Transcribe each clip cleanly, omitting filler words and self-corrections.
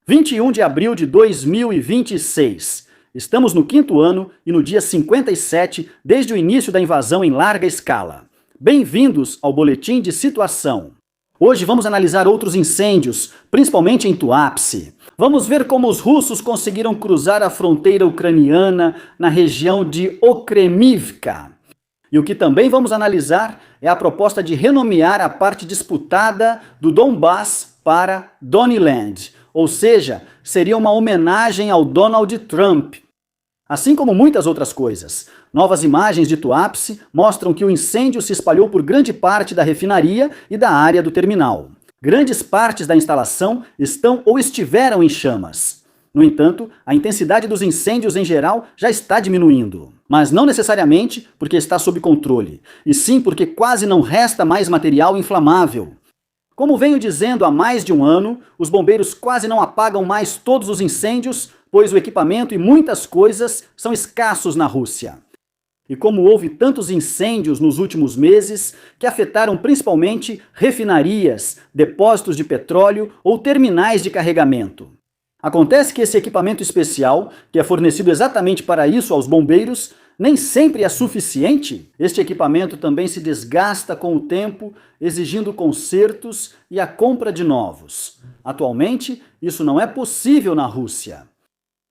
21 de abril de 2026. Estamos no 5º ano e no dia 57 desde o início da invasão em larga escala. Bem-vindos ao Boletim de Situação. Hoje vamos analisar outros incêndios, principalmente em Tuapse. Vamos ver como os russos conseguiram cruzar a fronteira ucraniana na região de Okremivka. E o que também vamos analisar é a proposta de renomear a parte disputada do Donbass para Doniland, ou seja, seria uma homenagem ao Donald Trump. Assim como muitas outras coisas, novas imagens de Tuapse mostram que o incêndio se espalhou por grande parte da refinaria e da área do terminal. Grandes partes da instalação estão ou estiveram em chamas. No entanto, a intensidade dos incêndios em geral já está diminuindo. Mas não necessariamente porque está sob controle, e sim porque quase não resta mais material inflamável. Como venho dizendo há mais de um ano, os bombeiros quase não apagam mais todos os incêndios, pois o equipamento e muitas coisas são escassos na Rússia. E como houve tantos incêndios nos últimos meses, que afetaram principalmente refinarias, depósitos de petróleo ou terminais de carregamento. Acontece que esse equipamento especial, que é fornecido exatamente para isso aos bombeiros, nem sempre é suficiente. Este equipamento também se desgasta com o tempo, exigindo consertos e a compra de novos. Atualmente, isso não é possível na Rússia.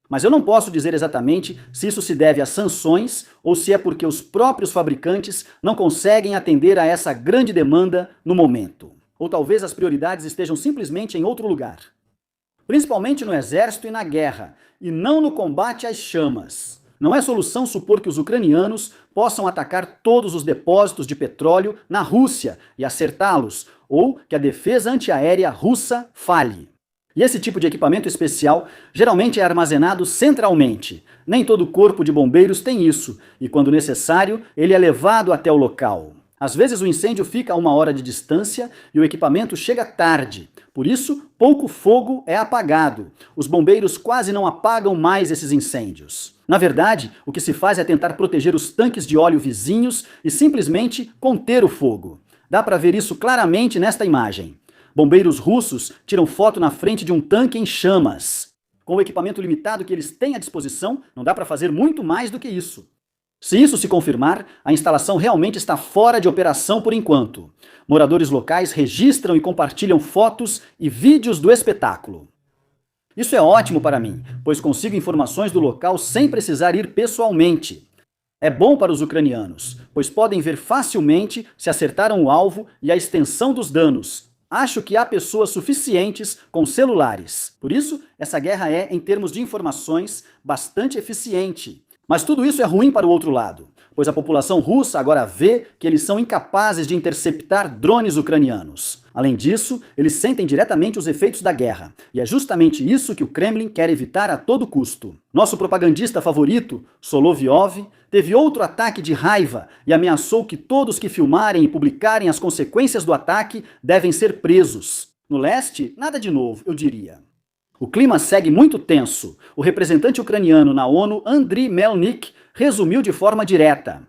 Mas eu não posso dizer exatamente se isso se deve a sanções ou se é porque os próprios fabricantes não conseguem atender a essa grande demanda no momento. Ou talvez as prioridades estejam simplesmente em outro lugar. Principalmente no exército e na guerra, e não no combate às chamas. Não é solução supor que os ucranianos possam atacar todos os depósitos de petróleo na Rússia e acertá-los, ou que a defesa antiaérea russa falhe. E esse tipo de equipamento especial geralmente é armazenado centralmente. Nem todo corpo de bombeiros tem isso, e quando necessário, ele é levado até o local. Às vezes o incêndio fica a 1 hora de distância e o equipamento chega tarde. Por isso, pouco fogo é apagado. Os bombeiros quase não apagam mais esses incêndios. Na verdade, o que se faz é tentar proteger os tanques de óleo vizinhos e simplesmente conter o fogo. Dá para ver isso claramente nesta imagem. Bombeiros russos tiram foto na frente de um tanque em chamas. Com o equipamento limitado que eles têm à disposição, não dá para fazer muito mais do que isso. Se isso se confirmar, a instalação realmente está fora de operação por enquanto. Moradores locais registram e compartilham fotos e vídeos do espetáculo. Isso é ótimo para mim, pois consigo informações do local sem precisar ir pessoalmente. É bom para os ucranianos, pois podem ver facilmente se acertaram o alvo e a extensão dos danos. Acho que há pessoas suficientes com celulares. Por isso, essa guerra é, em termos de informações, bastante eficiente. Mas tudo isso é ruim para o outro lado, pois a população russa agora vê que eles são incapazes de interceptar drones ucranianos. Além disso, eles sentem diretamente os efeitos da guerra, e é justamente isso que o Kremlin quer evitar a todo custo. Nosso propagandista favorito, Solovyov, teve outro ataque de raiva e ameaçou que todos que filmarem e publicarem as consequências do ataque devem ser presos. No leste, nada de novo, eu diria. O clima segue muito tenso. O representante ucraniano na ONU, Andriy Melnik, resumiu de forma direta.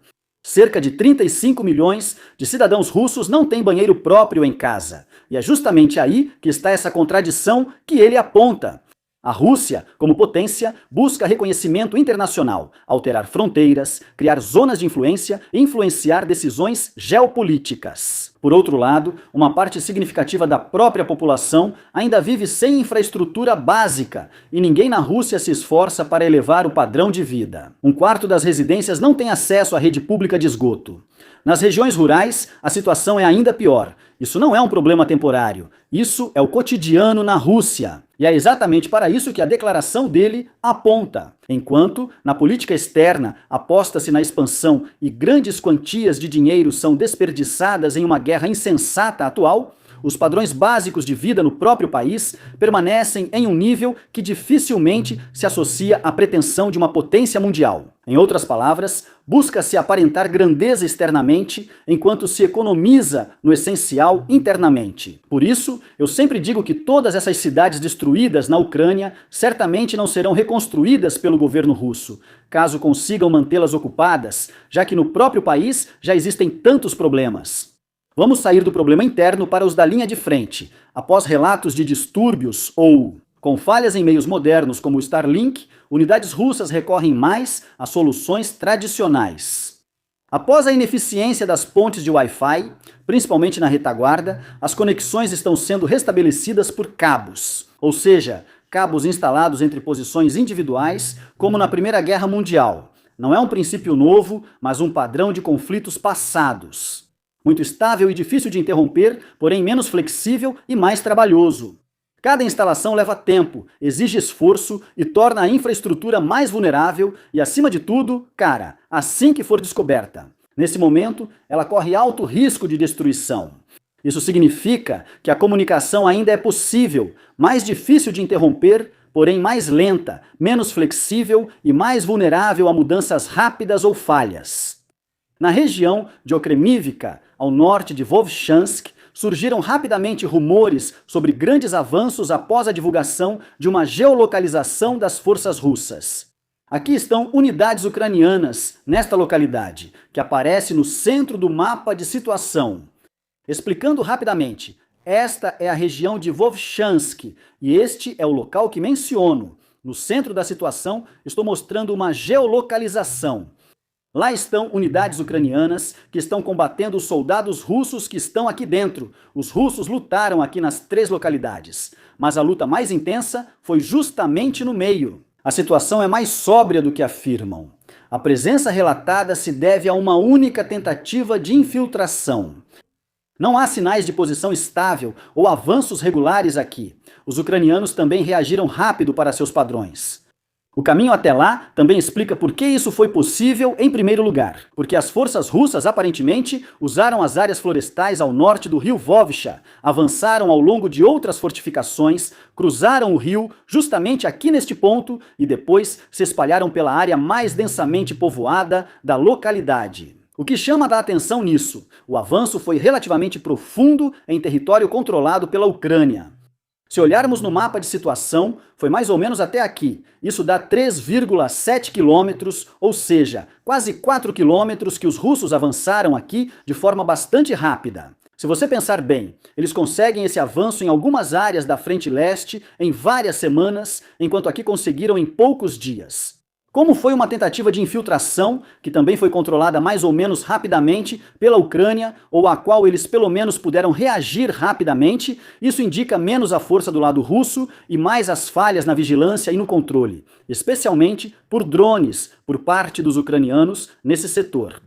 Cerca de 35 milhões de cidadãos russos não têm banheiro próprio em casa. E é justamente aí que está essa contradição que ele aponta. A Rússia, como potência, busca reconhecimento internacional, alterar fronteiras, criar zonas de influência e influenciar decisões geopolíticas. Por outro lado, uma parte significativa da própria população ainda vive sem infraestrutura básica e ninguém na Rússia se esforça para elevar o padrão de vida. 1/4 das residências não tem acesso à rede pública de esgoto. Nas regiões rurais, a situação é ainda pior. Isso não é um problema temporário. Isso é o cotidiano na Rússia. E é exatamente para isso que a declaração dele aponta. Enquanto, na política externa, aposta-se na expansão e grandes quantias de dinheiro são desperdiçadas em uma guerra insensata atual, os padrões básicos de vida no próprio país permanecem em um nível que dificilmente se associa à pretensão de uma potência mundial. Em outras palavras, busca-se aparentar grandeza externamente, enquanto se economiza no essencial internamente. Por isso, eu sempre digo que todas essas cidades destruídas na Ucrânia certamente não serão reconstruídas pelo governo russo, caso consigam mantê-las ocupadas, já que no próprio país já existem tantos problemas. Vamos sair do problema interno para os da linha de frente. Após relatos de distúrbios ou Com falhas em meios modernos como o Starlink, unidades russas recorrem mais a soluções tradicionais. Após a ineficiência das pontes de Wi-Fi, principalmente na retaguarda, as conexões estão sendo restabelecidas por cabos, ou seja, cabos instalados entre posições individuais, como na Primeira Guerra Mundial. Não é um princípio novo, mas um padrão de conflitos passados. Muito estável e difícil de interromper, porém menos flexível e mais trabalhoso. Cada instalação leva tempo, exige esforço e torna a infraestrutura mais vulnerável e, acima de tudo, cara, assim que for descoberta. Nesse momento, ela corre alto risco de destruição. Isso significa que a comunicação ainda é possível, mais difícil de interromper, porém mais lenta, menos flexível e mais vulnerável a mudanças rápidas ou falhas. Na região de Okremivka, ao norte de Vovchansk, surgiram rapidamente rumores sobre grandes avanços após a divulgação de uma geolocalização das forças russas. Aqui estão unidades ucranianas, nesta localidade, que aparece no centro do mapa de situação. Explicando rapidamente, esta é a região de Vovchansk e este é o local que menciono. No centro da situação, estou mostrando uma geolocalização. Lá estão unidades ucranianas que estão combatendo os soldados russos que estão aqui dentro. Os russos lutaram aqui nas 3 localidades, mas a luta mais intensa foi justamente no meio. A situação é mais sóbria do que afirmam. A presença relatada se deve a uma única tentativa de infiltração. Não há sinais de posição estável ou avanços regulares aqui. Os ucranianos também reagiram rápido para seus padrões. O caminho até lá também explica por que isso foi possível em primeiro lugar. Porque as forças russas aparentemente usaram as áreas florestais ao norte do rio Vovcha, avançaram ao longo de outras fortificações, cruzaram o rio justamente aqui neste ponto e depois se espalharam pela área mais densamente povoada da localidade. O que chama a atenção nisso? O avanço foi relativamente profundo em território controlado pela Ucrânia. Se olharmos no mapa de situação, foi mais ou menos até aqui. Isso dá 3,7 quilômetros, ou seja, quase 4 quilômetros que os russos avançaram aqui de forma bastante rápida. Se você pensar bem, eles conseguem esse avanço em algumas áreas da frente leste em várias semanas, enquanto aqui conseguiram em poucos dias. Como foi uma tentativa de infiltração, que também foi controlada mais ou menos rapidamente pela Ucrânia, ou a qual eles pelo menos puderam reagir rapidamente, isso indica menos a força do lado russo e mais as falhas na vigilância e no controle, especialmente por drones por parte dos ucranianos nesse setor.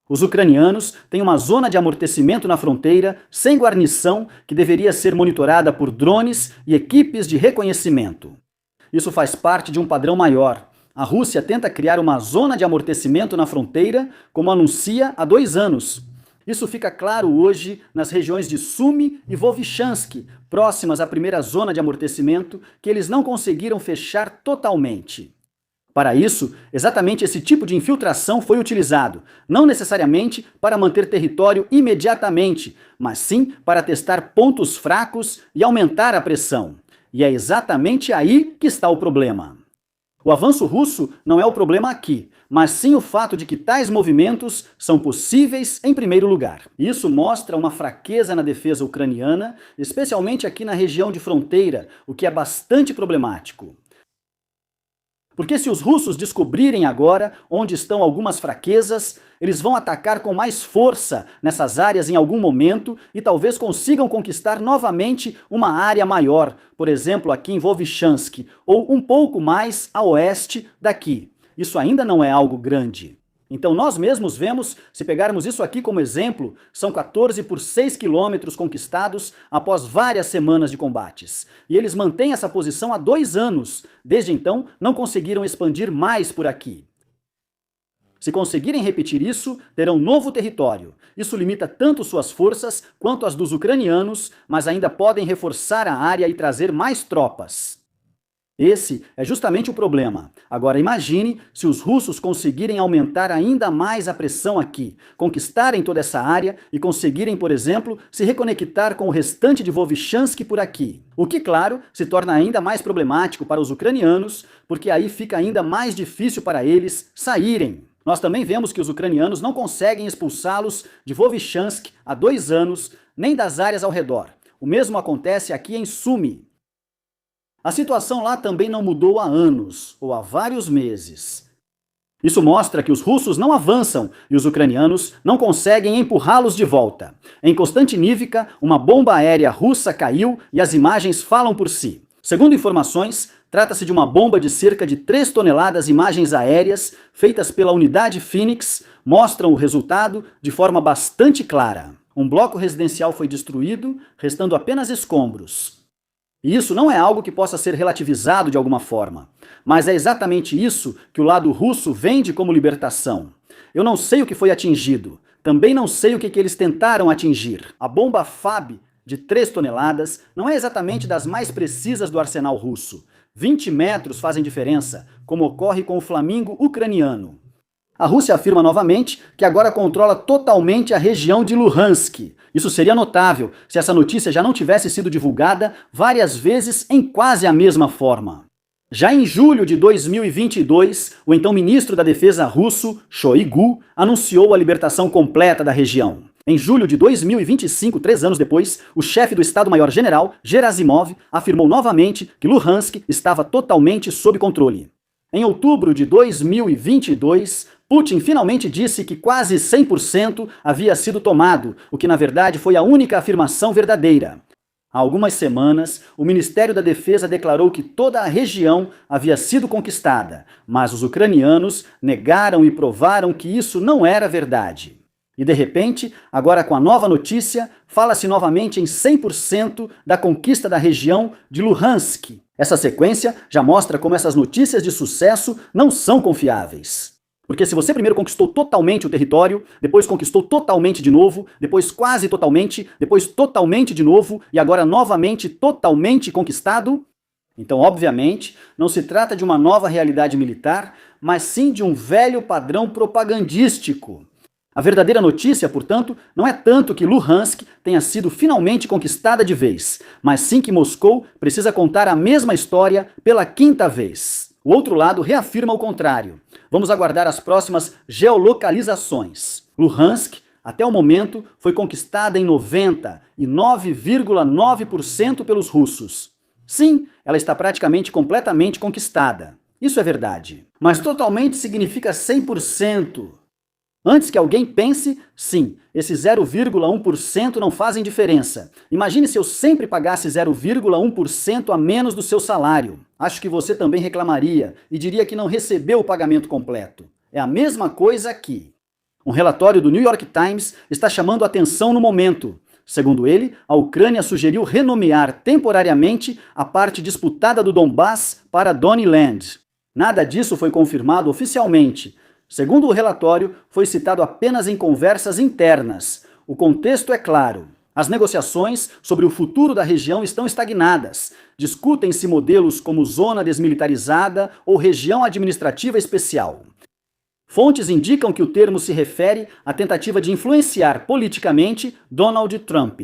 Os ucranianos têm uma zona de amortecimento na fronteira, sem guarnição, que deveria ser monitorada por drones e equipes de reconhecimento. Isso faz parte de um padrão maior. A Rússia tenta criar uma zona de amortecimento na fronteira, como anuncia há 2 anos. Isso fica claro hoje nas regiões de Sumy e Vovchansk, próximas à primeira zona de amortecimento, que eles não conseguiram fechar totalmente. Para isso, exatamente esse tipo de infiltração foi utilizado, não necessariamente para manter território imediatamente, mas sim para testar pontos fracos e aumentar a pressão. E é exatamente aí que está o problema. O avanço russo não é o problema aqui, mas sim o fato de que tais movimentos são possíveis em primeiro lugar. Isso mostra uma fraqueza na defesa ucraniana, especialmente aqui na região de fronteira, o que é bastante problemático. Porque se os russos descobrirem agora onde estão algumas fraquezas, eles vão atacar com mais força nessas áreas em algum momento e talvez consigam conquistar novamente uma área maior, por exemplo aqui em Vovchansk, ou um pouco mais a oeste daqui. Isso ainda não é algo grande. Então nós mesmos vemos, se pegarmos isso aqui como exemplo, são 14 por 6 quilômetros conquistados após várias semanas de combates. E eles mantêm essa posição há 2 anos. Desde então, não conseguiram expandir mais por aqui. Se conseguirem repetir isso, terão novo território. Isso limita tanto suas forças quanto as dos ucranianos, mas ainda podem reforçar a área e trazer mais tropas. Esse é justamente o problema. Agora imagine se os russos conseguirem aumentar ainda mais a pressão aqui, conquistarem toda essa área e conseguirem, por exemplo, se reconectar com o restante de Vovchansk por aqui. O que, claro, se torna ainda mais problemático para os ucranianos, porque aí fica ainda mais difícil para eles saírem. Nós também vemos que os ucranianos não conseguem expulsá-los de Vovchansk há 2 anos, nem das áreas ao redor. O mesmo acontece aqui em Sumy. A situação lá também não mudou há anos, ou há vários meses. Isso mostra que os russos não avançam e os ucranianos não conseguem empurrá-los de volta. Em Konstantinivka, uma bomba aérea russa caiu e as imagens falam por si. Segundo informações, trata-se de uma bomba de cerca de 3 toneladas. Imagens aéreas feitas pela unidade Phoenix mostram o resultado de forma bastante clara. Um bloco residencial foi destruído, restando apenas escombros. E isso não é algo que possa ser relativizado de alguma forma, mas é exatamente isso que o lado russo vende como libertação. Eu não sei o que foi atingido, também não sei o que eles tentaram atingir. A bomba FAB de 3 toneladas não é exatamente das mais precisas do arsenal russo. 20 metros fazem diferença, como ocorre com o Flamingo ucraniano. A Rússia afirma novamente que agora controla totalmente a região de Luhansk. Isso seria notável se essa notícia já não tivesse sido divulgada várias vezes em quase a mesma forma. Já em julho de 2022, o então ministro da Defesa russo, Shoigu, anunciou a libertação completa da região. Em julho de 2025, 3 anos depois, o chefe do Estado-Maior-General, Gerasimov, afirmou novamente que Luhansk estava totalmente sob controle. Em outubro de 2022, Putin finalmente disse que quase 100% havia sido tomado, o que na verdade foi a única afirmação verdadeira. Há algumas semanas, o Ministério da Defesa declarou que toda a região havia sido conquistada, mas os ucranianos negaram e provaram que isso não era verdade. E de repente, agora com a nova notícia, fala-se novamente em 100% da conquista da região de Luhansk. Essa sequência já mostra como essas notícias de sucesso não são confiáveis. Porque se você primeiro conquistou totalmente o território, depois conquistou totalmente de novo, depois quase totalmente, depois totalmente de novo e agora novamente totalmente conquistado, então obviamente não se trata de uma nova realidade militar, mas sim de um velho padrão propagandístico. A verdadeira notícia, portanto, não é tanto que Luhansk tenha sido finalmente conquistada de vez, mas sim que Moscou precisa contar a mesma história pela 5ª vez. O outro lado reafirma o contrário. Vamos aguardar as próximas geolocalizações. Luhansk, até o momento, foi conquistada em 99,9% pelos russos. Sim, ela está praticamente completamente conquistada. Isso é verdade. Mas totalmente significa 100%. Antes que alguém pense, sim, esses 0,1% não fazem diferença. Imagine se eu sempre pagasse 0,1% a menos do seu salário. Acho que você também reclamaria e diria que não recebeu o pagamento completo. É a mesma coisa aqui. Um relatório do New York Times está chamando a atenção no momento. Segundo ele, a Ucrânia sugeriu renomear temporariamente a parte disputada do Donbass para Donnyland. Nada disso foi confirmado oficialmente. Segundo o relatório, foi citado apenas em conversas internas. O contexto é claro. As negociações sobre o futuro da região estão estagnadas. Discutem-se modelos como zona desmilitarizada ou região administrativa especial. Fontes indicam que o termo se refere à tentativa de influenciar politicamente Donald Trump.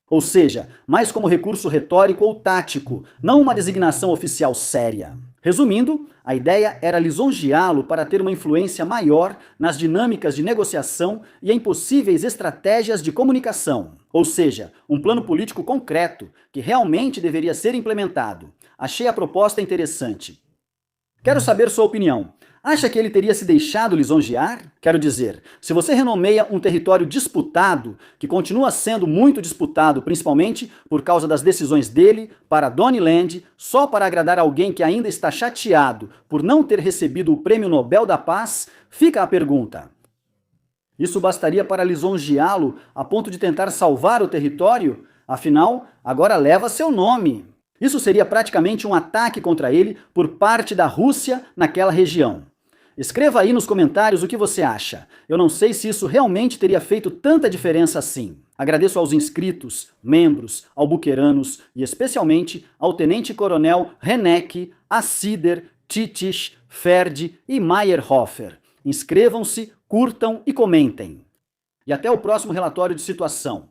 Ou seja, mais como recurso retórico ou tático, não uma designação oficial séria. Resumindo, a ideia era lisonjeá-lo para ter uma influência maior nas dinâmicas de negociação e em possíveis estratégias de comunicação. Ou seja, um plano político concreto que realmente deveria ser implementado. Achei a proposta interessante. Quero saber sua opinião. Acha que ele teria se deixado lisonjear? Quero dizer, se você renomeia um território disputado, que continua sendo muito disputado, principalmente por causa das decisões dele, para Donnyland, só para agradar alguém que ainda está chateado por não ter recebido o Prêmio Nobel da Paz, fica a pergunta. Isso bastaria para lisonjeá-lo a ponto de tentar salvar o território? Afinal, agora leva seu nome. Isso seria praticamente um ataque contra ele por parte da Rússia naquela região. Escreva aí nos comentários o que você acha. Eu não sei se isso realmente teria feito tanta diferença assim. Agradeço aos inscritos, membros, albuqueranos e especialmente ao Tenente-Coronel Renek, Assider, Titish, Ferdi e Meyerhofer. Inscrevam-se, curtam e comentem. E até o próximo relatório de situação.